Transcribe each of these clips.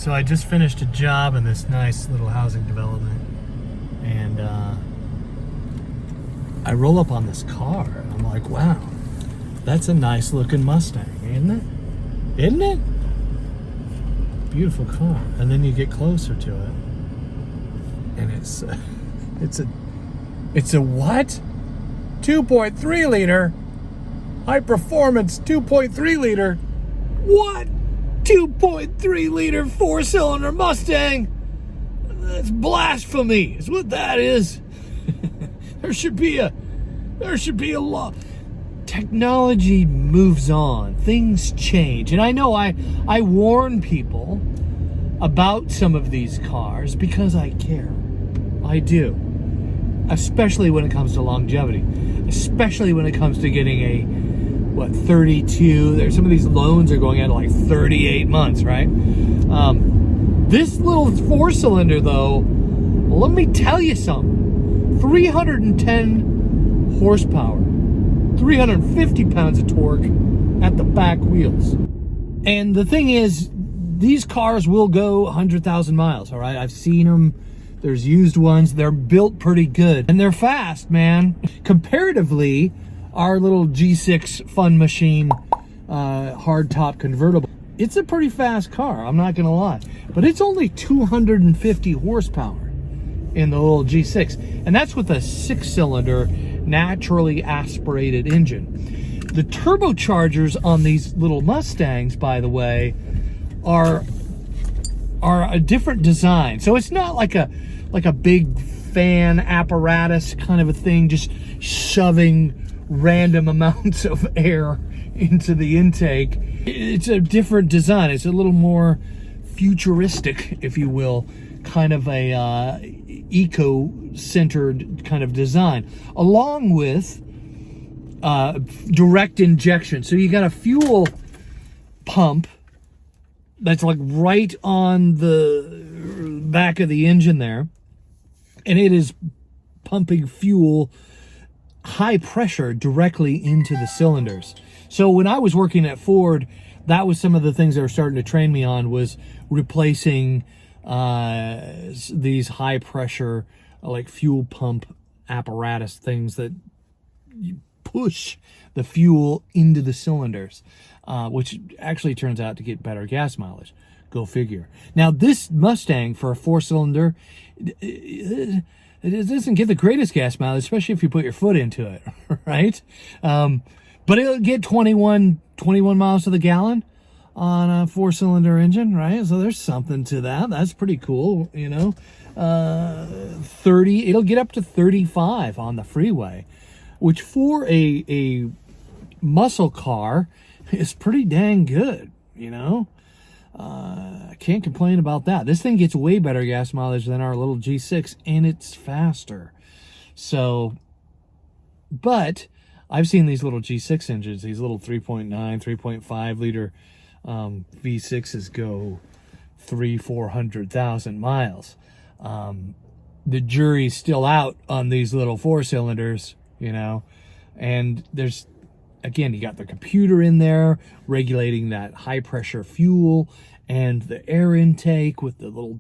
So I just finished a job in this nice little housing development, and I roll up on this car, and I'm like, wow, that's a nice looking Mustang, isn't it? Isn't it? Beautiful car. And then you get closer to it, and it's a what? 2.3 liter, high performance 2.3 liter. What? 2.3 liter 4-cylinder Mustang? That's blasphemy, is what that is. There should be a law. Technology moves on, things change, and I know I warn people about some of these cars because I care. I do, especially when it comes to longevity, especially when it comes to getting a 32. There's some of these loans are going out to like 38 months, right? This little 4-cylinder though, let me tell you something. 310 horsepower, 350 pounds of torque at the back wheels. And the thing is, these cars will go 100,000 miles, all right? I've seen them. There's used ones. They're built pretty good. And they're fast, man. Comparatively, our little G6 fun machine hardtop convertible, it's a pretty fast car, I'm not gonna lie. But it's only 250 horsepower in the little G6. And that's with a 6-cylinder naturally aspirated engine. The turbochargers on these little Mustangs, by the way, are a different design. So it's not like a big fan apparatus kind of a thing, just shoving random amounts of air into the intake. It's a different design. It's a little more futuristic, if you will, kind of a eco-centered kind of design, along with direct injection. So you got a fuel pump that's like right on the back of the engine there, and it is pumping fuel high pressure directly into the cylinders. So when I was working at Ford, that was some of the things they were starting to train me on, was replacing these high pressure like fuel pump apparatus things that you push the fuel into the cylinders, which actually turns out to get better gas mileage. Go figure. Now this Mustang, for a 4-cylinder, it doesn't get the greatest gas mileage, especially if you put your foot into it, right? But it'll get 21 miles to the gallon on a 4-cylinder engine, right? So there's something to that. That's pretty cool, you know. 30, it'll get up to 35 on the freeway, which for a muscle car is pretty dang good, you know. I can't complain about that. This thing gets way better gas mileage than our little G6, and it's faster. So, but I've seen these little G6 engines, these little 3.9, 3.5 liter V6s go 300,000-400,000 miles. The jury's still out on these little 4-cylinders, you know, and there's, again, you got the computer in there regulating that high pressure fuel and the air intake with the little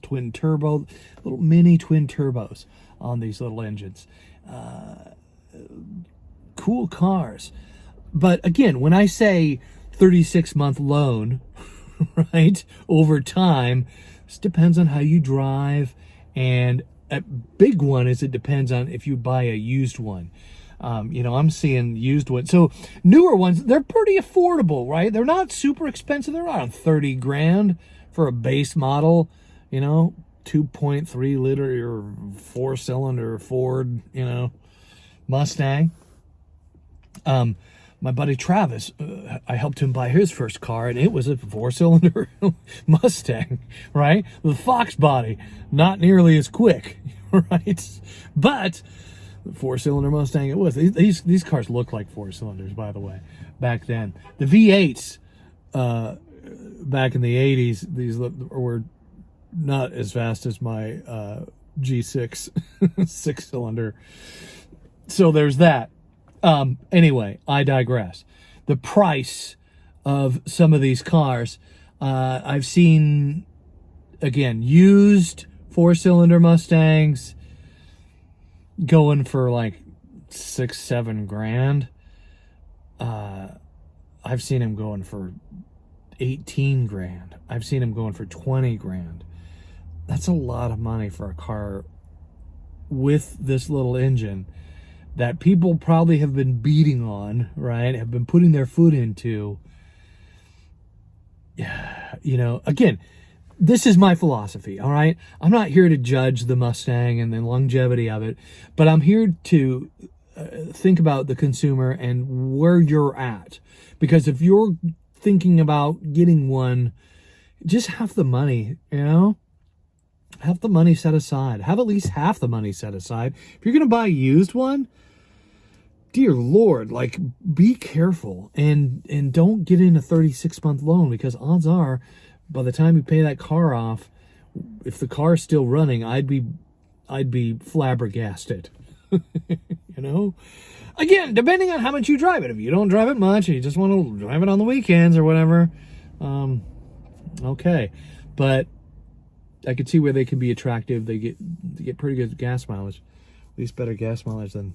little mini twin turbos on these little engines. Cool cars. But again, when I say 36-month loan, right, over time, this depends on how you drive, and a big one is it depends on if you buy a used one. You know, I'm seeing used ones. So newer ones, they're pretty affordable, right? They're not super expensive. They're around 30 grand for a base model, you know, 2.3 liter or 4-cylinder Ford, you know, Mustang. My buddy Travis, I helped him buy his first car, and it was a 4-cylinder Mustang, right? With a Fox body, not nearly as quick, right? But the 4-cylinder Mustang it was. These cars look like 4-cylinders, by the way, back then. The V8s back in the 80s, these were not as fast as my G6 6-cylinder. So there's that. Anyway, I digress. The price of some of these cars, I've seen again, used 4-cylinder Mustangs going for like 6-7 grand. I've seen him going for 18 grand. I've seen him going for 20 grand. That's a lot of money for a car with this little engine that people probably have been beating on, right? Have been putting their foot into. You know, again, this is my philosophy, all right? I'm not here to judge the Mustang and the longevity of it, but I'm here to think about the consumer and where you're at. Because if you're thinking about getting one, just have the money, you know? Have the money set aside. Have at least half the money set aside. If you're going to buy a used one, dear Lord, like, be careful and don't get in a 36-month loan, because odds are, by the time you pay that car off, if the car's still running, I'd be flabbergasted. You know? Again, depending on how much you drive it. If you don't drive it much and you just want to drive it on the weekends or whatever, okay. But I could see where they can be attractive. They get pretty good gas mileage. At least better gas mileage than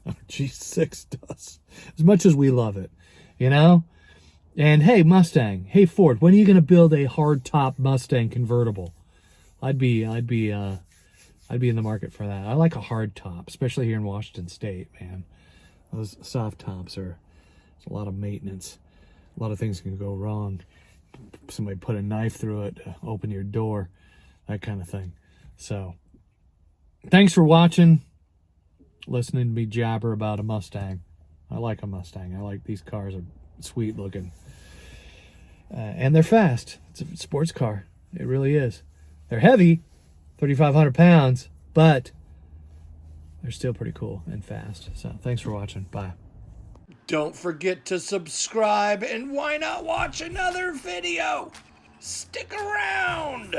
G6 does. As much as we love it, you know? And hey, Mustang, hey Ford, when are you going to build a hard-top Mustang convertible? I'd be in the market for that. I like a hard top, especially here in Washington State, man. Those soft tops it's a lot of maintenance. A lot of things can go wrong. Somebody put a knife through it to open your door, that kind of thing. So, thanks for watching, listening to me jabber about a Mustang. I like a Mustang. I like these cars are sweet looking. And they're fast. It's a sports car. It really is. They're heavy, 3,500 pounds, but they're still pretty cool and fast. So thanks for watching. Bye. Don't forget to subscribe, and why not watch another video? Stick around.